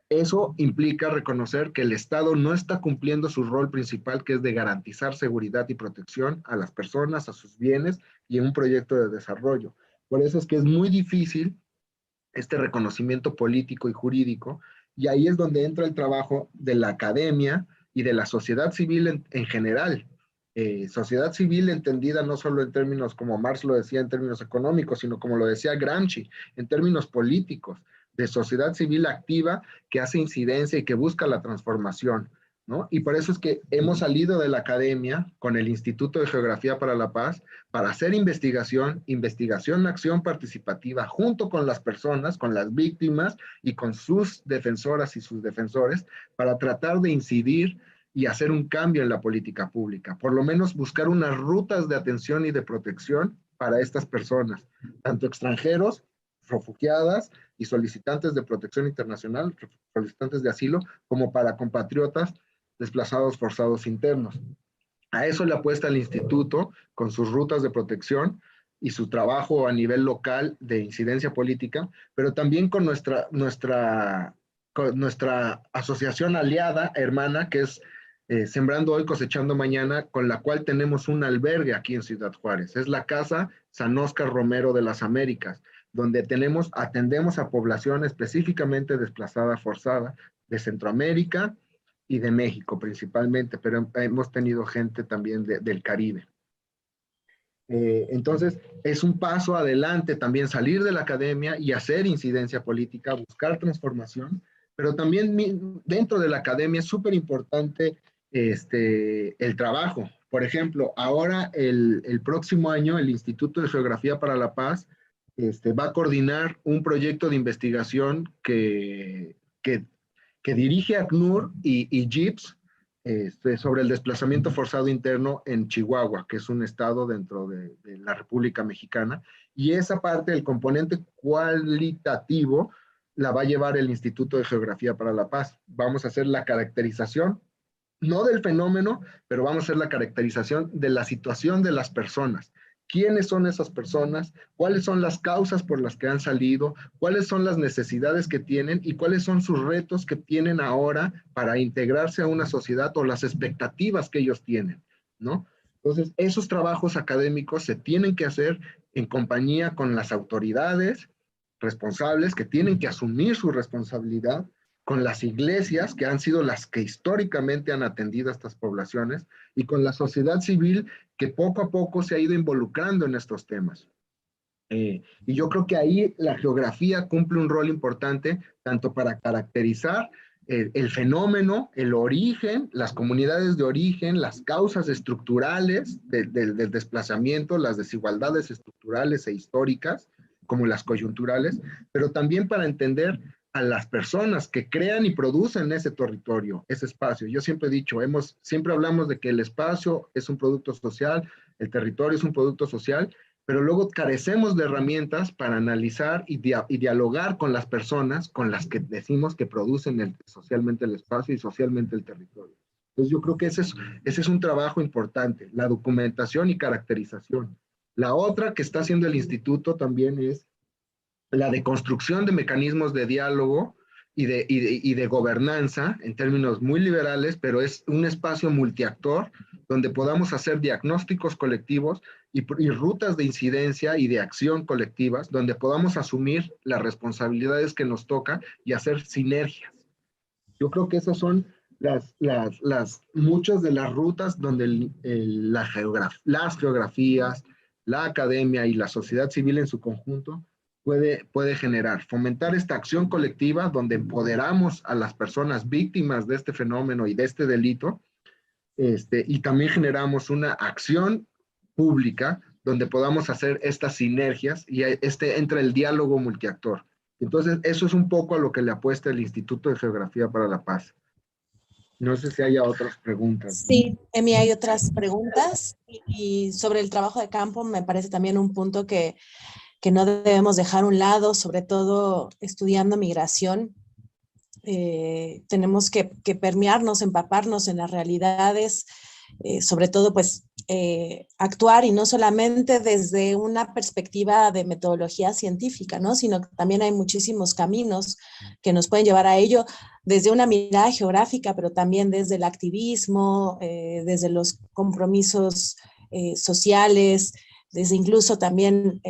eso implica reconocer que el Estado no está cumpliendo su rol principal, que es de garantizar seguridad y protección a las personas, a sus bienes y en un proyecto de desarrollo. Por eso es que es muy difícil este reconocimiento político y jurídico, y ahí es donde entra el trabajo de la academia y de la sociedad civil en general. Sociedad civil entendida no solo en términos, como Marx lo decía, en términos económicos, sino como lo decía Gramsci, en términos políticos, de sociedad civil activa que hace incidencia y que busca la transformación, ¿no? Y por eso es que hemos salido de la academia con el Instituto de Geografía para la Paz para hacer investigación, acción participativa junto con las personas, con las víctimas y con sus defensoras y sus defensores para tratar de incidir y hacer un cambio en la política pública, por lo menos buscar unas rutas de atención y de protección para estas personas, tanto extranjeros, refugiadas y solicitantes de protección internacional, solicitantes de asilo, como para compatriotas desplazados forzados internos. A eso le apuesta el instituto con sus rutas de protección y su trabajo a nivel local de incidencia política, pero también con nuestra asociación aliada, hermana, que es Sembrando Hoy, Cosechando Mañana, con la cual tenemos un albergue aquí en Ciudad Juárez. Es la Casa San Óscar Romero de las Américas, donde atendemos a población específicamente desplazada forzada de Centroamérica y de México principalmente, pero hemos tenido gente también del Caribe. Entonces, es un paso adelante también salir de la academia y hacer incidencia política, buscar transformación, pero también dentro de la academia es súper importante el trabajo. Por ejemplo, ahora el próximo año el Instituto de Geografía para la Paz va a coordinar un proyecto de investigación que dirige ACNUR y GIPS sobre el desplazamiento forzado interno en Chihuahua, que es un estado dentro de la República Mexicana, y esa parte, el componente cualitativo, la va a llevar el Instituto de Geografía para la Paz. Vamos a hacer la caracterización, no del fenómeno, pero vamos a hacer la caracterización de la situación de las personas. ¿Quiénes son esas personas? ¿Cuáles son las causas por las que han salido? ¿Cuáles son las necesidades que tienen? ¿Y cuáles son sus retos que tienen ahora para integrarse a una sociedad o las expectativas que ellos tienen, ¿no? Entonces, esos trabajos académicos se tienen que hacer en compañía con las autoridades responsables que tienen que asumir su responsabilidad, con las iglesias, que han sido las que históricamente han atendido a estas poblaciones, y con la sociedad civil, que poco a poco se ha ido involucrando en estos temas. Y yo creo que ahí la geografía cumple un rol importante, tanto para caracterizar el fenómeno, el origen, las comunidades de origen, las causas estructurales del desplazamiento, las desigualdades estructurales e históricas, como las coyunturales, pero también para entender a las personas que crean y producen ese territorio, ese espacio. Yo siempre he dicho, siempre hablamos de que el espacio es un producto social, el territorio es un producto social, pero luego carecemos de herramientas para analizar y dialogar con las personas con las que decimos que producen socialmente el espacio y socialmente el territorio. Entonces yo creo que ese es un trabajo importante, la documentación y caracterización. La otra que está haciendo el instituto también es la deconstrucción de mecanismos de diálogo y de gobernanza en términos muy liberales, pero es un espacio multiactor donde podamos hacer diagnósticos colectivos y rutas de incidencia y de acción colectivas, donde podamos asumir las responsabilidades que nos toca y hacer sinergias. Yo creo que esas son muchas de las rutas donde las geografías, la academia y la sociedad civil en su conjunto puede generar, fomentar esta acción colectiva donde empoderamos a las personas víctimas de este fenómeno y de este delito, y también generamos una acción pública donde podamos hacer estas sinergias y entra el diálogo multiactor. Entonces, eso es un poco a lo que le apuesta el Instituto de Geografía para la Paz. No sé si haya otras preguntas. Sí, Emi, hay otras preguntas y sobre el trabajo de campo me parece también un punto que que no debemos dejar a un lado, sobre todo estudiando migración. Tenemos que permearnos, empaparnos en las realidades, sobre todo pues actuar, y no solamente desde una perspectiva de metodología científica, ¿no? Sino que también hay muchísimos caminos que nos pueden llevar a ello, desde una mirada geográfica, pero también desde el activismo, desde los compromisos sociales, desde incluso también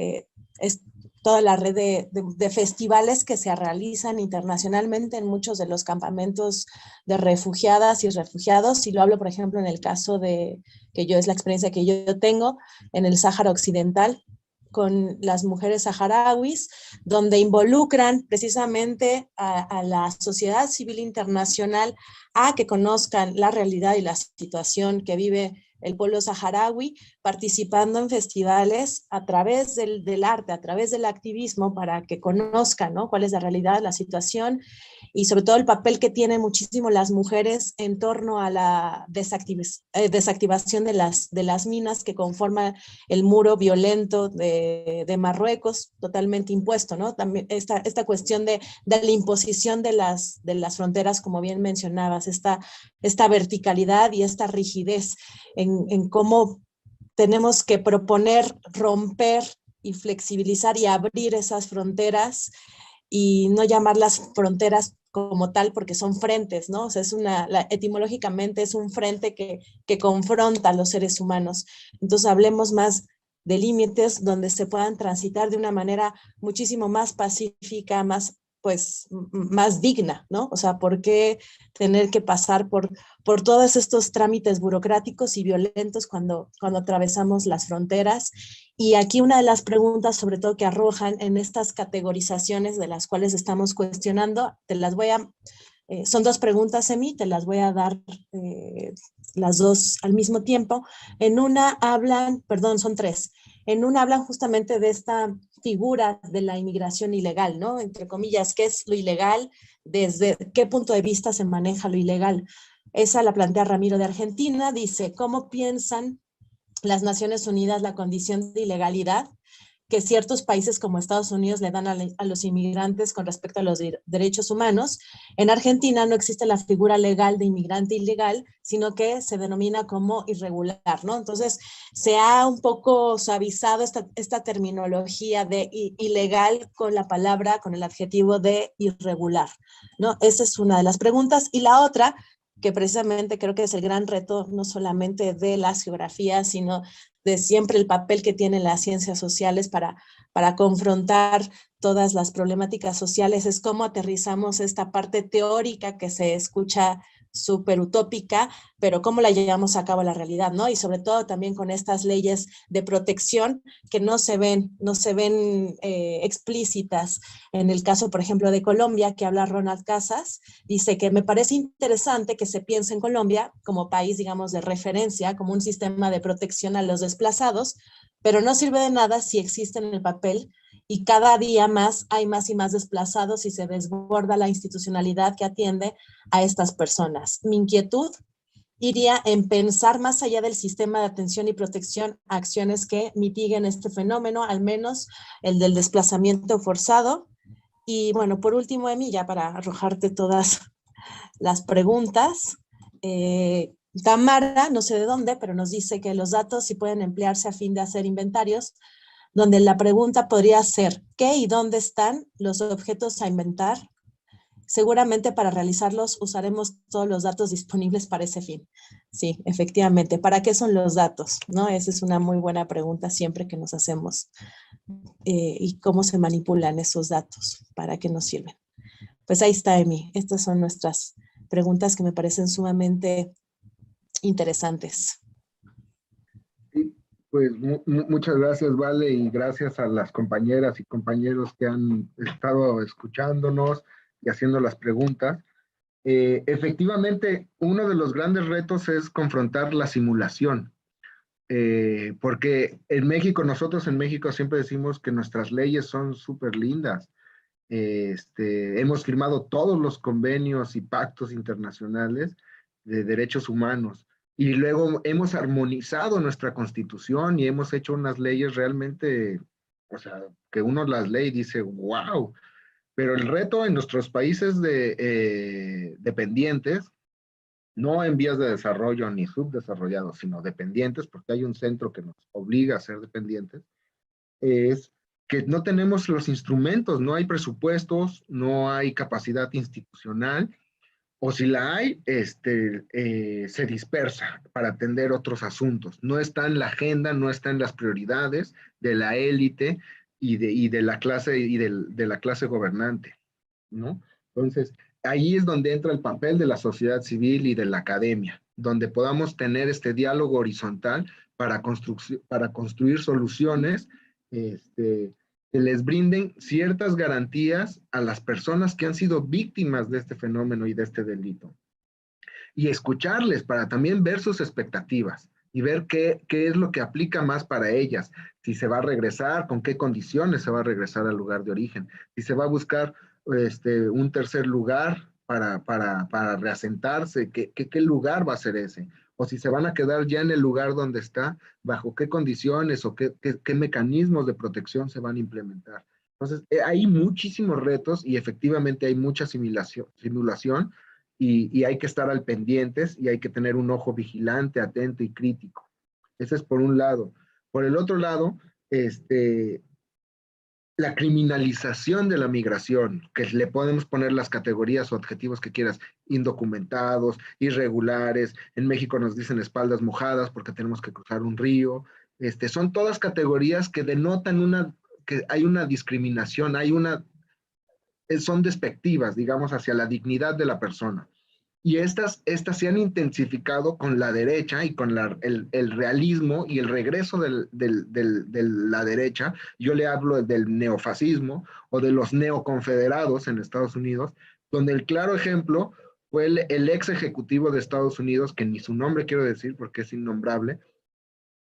toda la red de festivales que se realizan internacionalmente en muchos de los campamentos de refugiadas y refugiados. Y lo hablo, por ejemplo, en el caso de, que yo es la experiencia que yo tengo, en el Sáhara Occidental, con las mujeres saharauis, donde involucran precisamente a la sociedad civil internacional a que conozcan la realidad y la situación que vive el pueblo saharaui, participando en festivales a través del arte, a través del activismo, para que conozcan, ¿no?, cuál es la realidad, la situación, y sobre todo el papel que tienen muchísimo las mujeres en torno a la desactivación de las minas que conforman el muro violento de Marruecos, totalmente impuesto, ¿no? También esta cuestión de la imposición de las fronteras, como bien mencionabas, esta verticalidad y esta rigidez en cómo tenemos que proponer romper y flexibilizar y abrir esas fronteras, y no llamarlas fronteras como tal, porque son frentes, ¿no? O sea, etimológicamente es un frente que confronta a los seres humanos. Entonces hablemos más de límites donde se puedan transitar de una manera muchísimo más pacífica, más digna, ¿no? O sea, ¿por qué tener que pasar por todos estos trámites burocráticos y violentos cuando atravesamos las fronteras? Y aquí una de las preguntas, sobre todo, que arrojan en estas categorizaciones de las cuales estamos cuestionando, son dos preguntas, Emi, te las voy a dar las dos al mismo tiempo. En una son tres. En una hablan justamente de esta figura de la inmigración ilegal, ¿no? Entre comillas, ¿qué es lo ilegal? ¿Desde qué punto de vista se maneja lo ilegal? Esa la plantea Ramiro de Argentina. Dice, ¿cómo piensan las Naciones Unidas la condición de ilegalidad que ciertos países como Estados Unidos le dan a los inmigrantes con respecto a los derechos humanos? En Argentina no existe la figura legal de inmigrante ilegal, sino que se denomina como irregular, ¿no? Entonces, se ha un poco suavizado esta terminología de ilegal con el adjetivo de irregular, ¿no? Esa es una de las preguntas. Y la otra, que precisamente creo que es el gran reto, no solamente de las geografías, sino de siempre el papel que tienen las ciencias sociales para confrontar todas las problemáticas sociales, es cómo aterrizamos esta parte teórica que se escucha súper utópica, pero cómo la llevamos a cabo a la realidad, ¿no? Y sobre todo también con estas leyes de protección que no se ven explícitas. En el caso, por ejemplo, de Colombia, que habla Ronald Casas, dice que me parece interesante que se piense en Colombia como país, digamos, de referencia, como un sistema de protección a los desplazados, pero no sirve de nada si existe en el papel y cada día más hay más y más desplazados y se desborda la institucionalidad que atiende a estas personas. Mi inquietud iría en pensar más allá del sistema de atención y protección, acciones que mitiguen este fenómeno, al menos el del desplazamiento forzado. Y bueno, por último, Emi, ya para arrojarte todas las preguntas, Tamara, no sé de dónde, pero nos dice que los datos sí pueden emplearse a fin de hacer inventarios, donde la pregunta podría ser, ¿qué y dónde están los objetos a inventar? Seguramente para realizarlos usaremos todos los datos disponibles para ese fin. Sí, efectivamente. ¿Para qué son los datos? ¿No? Esa es una muy buena pregunta siempre que nos hacemos. ¿Y cómo se manipulan esos datos? ¿Para qué nos sirven? Pues ahí está, Emi. Estas son nuestras preguntas que me parecen sumamente interesantes. Sí, pues muchas gracias, Vale, y gracias a las compañeras y compañeros que han estado escuchándonos y haciendo las preguntas. Efectivamente, uno de los grandes retos es confrontar la simulación, porque nosotros en México siempre decimos que nuestras leyes son súper lindas. Hemos firmado todos los convenios y pactos internacionales de derechos humanos y luego hemos armonizado nuestra constitución y hemos hecho unas leyes realmente o sea, que uno las lee y dice, wow, pero el reto en nuestros países dependientes, no en vías de desarrollo ni subdesarrollados, sino dependientes, porque hay un centro que nos obliga a ser dependientes, es que no tenemos los instrumentos, no hay presupuestos, no hay capacidad institucional, o si la hay, se dispersa para atender otros asuntos. No está en la agenda, no está en las prioridades de la élite y de la clase de la clase gobernante, ¿no? Entonces, ahí es donde entra el papel de la sociedad civil y de la academia, donde podamos tener este diálogo horizontal para construir soluciones que les brinden ciertas garantías a las personas que han sido víctimas de este fenómeno y de este delito. Y escucharles para también ver sus expectativas y ver qué es lo que aplica más para ellas, si se va a regresar, con qué condiciones se va a regresar al lugar de origen, si se va a buscar un tercer lugar para reasentarse, qué lugar va a ser ese, o si se van a quedar ya en el lugar donde está, bajo qué condiciones o qué mecanismos de protección se van a implementar. Entonces, hay muchísimos retos y efectivamente hay mucha simulación y hay que estar al pendientes y hay que tener un ojo vigilante, atento y crítico. Ese es por un lado. Por el otro lado, la criminalización de la migración, que le podemos poner las categorías o adjetivos que quieras, indocumentados, irregulares, en México nos dicen espaldas mojadas porque tenemos que cruzar un río, son todas categorías que denotan que hay una discriminación, son despectivas, digamos, hacia la dignidad de la persona. Y estas se han intensificado con la derecha y con el realismo y el regreso de la derecha. Yo le hablo del neofascismo o de los neoconfederados en Estados Unidos, donde el claro ejemplo fue el ex ejecutivo de Estados Unidos, que ni su nombre quiero decir porque es innombrable,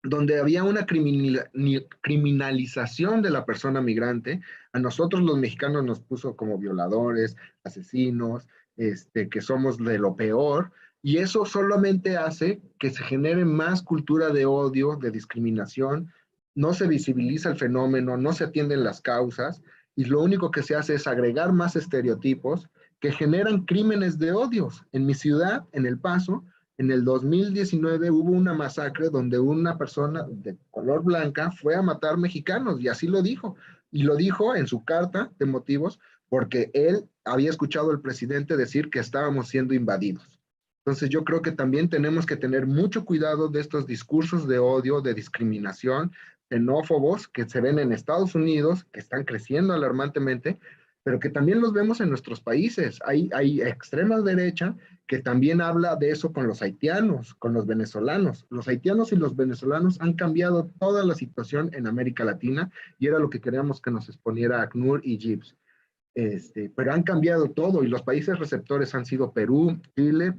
donde había una criminalización de la persona migrante. A nosotros los mexicanos nos puso como violadores, asesinos, que somos de lo peor, y eso solamente hace que se genere más cultura de odio, de discriminación, no se visibiliza el fenómeno, no se atienden las causas, y lo único que se hace es agregar más estereotipos que generan crímenes de odios. En mi ciudad, en El Paso, en el 2019 hubo una masacre donde una persona de color blanca fue a matar mexicanos y así lo dijo. Y lo dijo en su carta de motivos porque él había escuchado al presidente decir que estábamos siendo invadidos. Entonces yo creo que también tenemos que tener mucho cuidado de estos discursos de odio, de discriminación, xenófobos que se ven en Estados Unidos, que están creciendo alarmantemente, pero que también los vemos en nuestros países. Hay extrema derecha que también habla de eso con los haitianos, con los venezolanos. Los haitianos y los venezolanos han cambiado toda la situación en América Latina y era lo que queríamos que nos exponiera ACNUR y GIPS. Pero han cambiado todo y los países receptores han sido Perú, Chile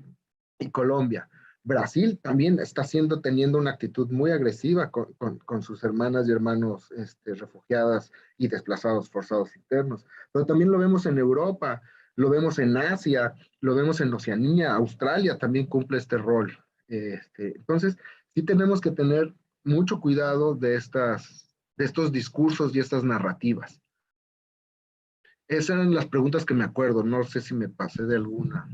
y Colombia. Brasil también está teniendo una actitud muy agresiva con sus hermanas y hermanos refugiadas y desplazados forzados internos. Pero también lo vemos en Europa, lo vemos en Asia, lo vemos en Oceanía, Australia también cumple este rol. Entonces, sí tenemos que tener mucho cuidado de estos discursos y estas narrativas. Esas eran las preguntas que me acuerdo, no sé si me pasé de alguna.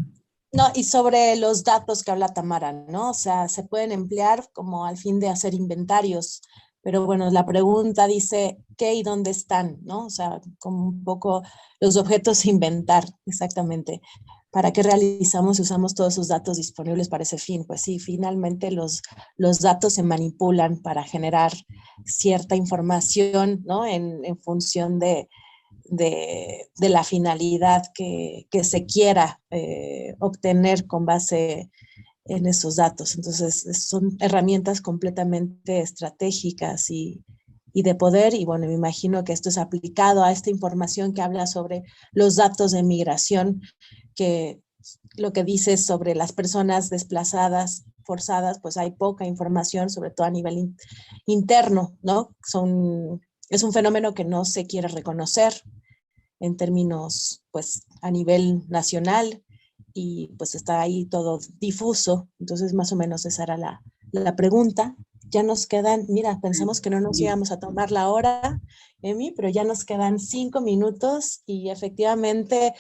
No, y sobre los datos que habla Tamara, ¿no? O sea, se pueden emplear como al fin de hacer inventarios, pero bueno, la pregunta dice, ¿qué y dónde están? ¿No? O sea, como un poco los objetos a inventar, exactamente. ¿Para qué realizamos y usamos todos esos datos disponibles para ese fin? Pues sí, finalmente los datos se manipulan para generar cierta información, ¿no? En función de la finalidad que se quiera obtener con base en esos datos. Entonces, son herramientas completamente estratégicas y de poder, y bueno, me imagino que esto es aplicado a esta información que habla sobre los datos de migración, que lo que dice sobre las personas desplazadas, forzadas, pues hay poca información, sobre todo a nivel interno, ¿no? Es un fenómeno que no se quiere reconocer en términos, pues, a nivel nacional y pues está ahí todo difuso. Entonces, más o menos esa era la pregunta. ya nos quedan, mira, pensamos que no nos íbamos a tomar la hora, Emi, pero ya nos quedan 5 minutos y efectivamente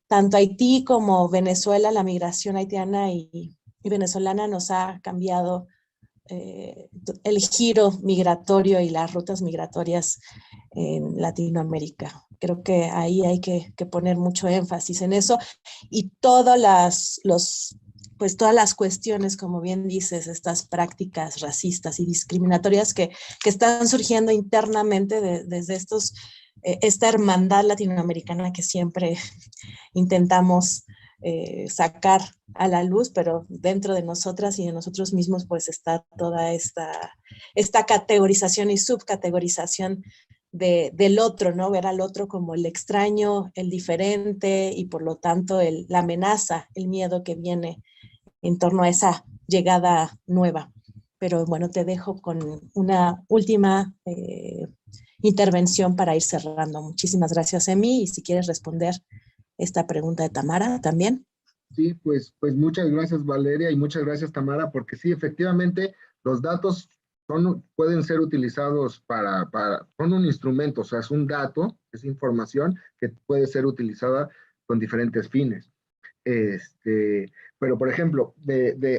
tanto Haití como Venezuela, la migración haitiana y venezolana nos ha cambiado el giro migratorio y las rutas migratorias en Latinoamérica. Creo que ahí hay que poner mucho énfasis en eso y pues todas las cuestiones, como bien dices, estas prácticas racistas y discriminatorias que están surgiendo internamente desde esta hermandad latinoamericana que siempre intentamos sacar a la luz, pero dentro de nosotras y de nosotros mismos pues está toda esta categorización y subcategorización del otro, ¿no? Ver al otro como el extraño, el diferente y por lo tanto la amenaza, el miedo que viene en torno a esa llegada nueva. Pero bueno, te dejo con una última intervención para ir cerrando. Muchísimas gracias, Emi, y si quieres responder esta pregunta de Tamara también. Sí, pues muchas gracias Valeria y muchas gracias Tamara, porque sí, efectivamente los datos pueden ser utilizados son un instrumento, o sea, es un dato, es información que puede ser utilizada con diferentes fines. Pero por ejemplo,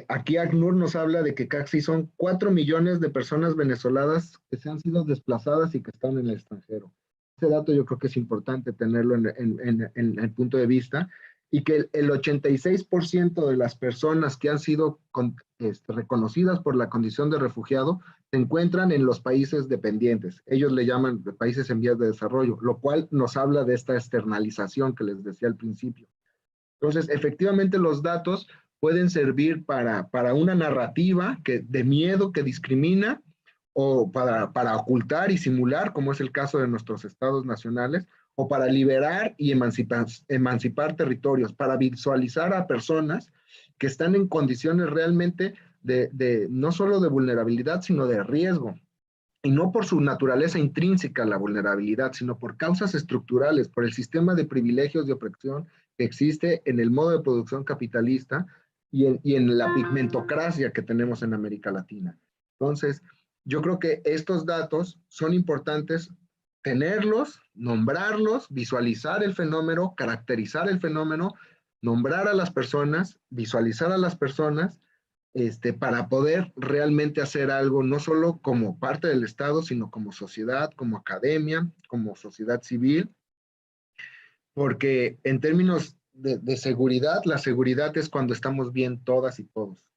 aquí ACNUR nos habla de que casi son 4 millones de personas venezolanas que se han sido desplazadas y que están en el extranjero. Ese dato yo creo que es importante tenerlo en el punto de vista y que el 86% de las personas que han sido reconocidas por la condición de refugiado se encuentran en los países dependientes. Ellos le llaman países en vías de desarrollo, lo cual nos habla de esta externalización que les decía al principio. Entonces, efectivamente, los datos pueden servir para una narrativa de miedo que discrimina o para ocultar y simular, como es el caso de nuestros estados nacionales, o para liberar y emancipar territorios, para visualizar a personas que están en condiciones realmente no solo de vulnerabilidad, sino de riesgo. Y no por su naturaleza intrínseca la vulnerabilidad, sino por causas estructurales, por el sistema de privilegios de opresión que existe en el modo de producción capitalista y en la pigmentocracia que tenemos en América Latina. Entonces, yo creo que estos datos son importantes tenerlos, nombrarlos, visualizar el fenómeno, caracterizar el fenómeno, nombrar a las personas, visualizar a las personas, para poder realmente hacer algo, no solo como parte del Estado, sino como sociedad, como academia, como sociedad civil, porque en términos de seguridad, la seguridad es cuando estamos bien todas y todos,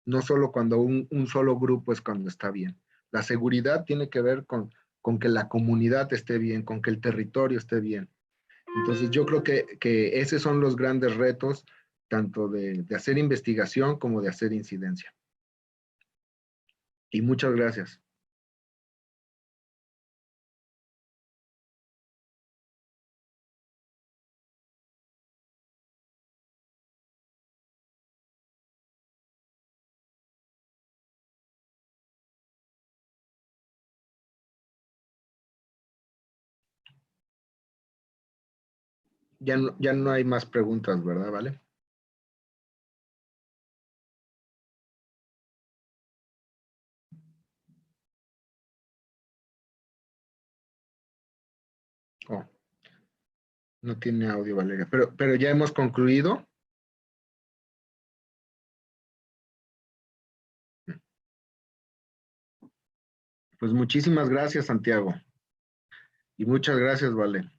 no solo cuando un solo grupo es cuando está bien. La seguridad tiene que ver con que la comunidad esté bien, con que el territorio esté bien. Entonces yo creo que esos son los grandes retos, tanto de hacer investigación como de hacer incidencia. Y muchas gracias. Ya no hay más preguntas, ¿verdad? ¿Vale? Oh, no tiene audio, Valeria. Pero ya hemos concluido. Pues muchísimas gracias, Santiago. Y muchas gracias, Vale.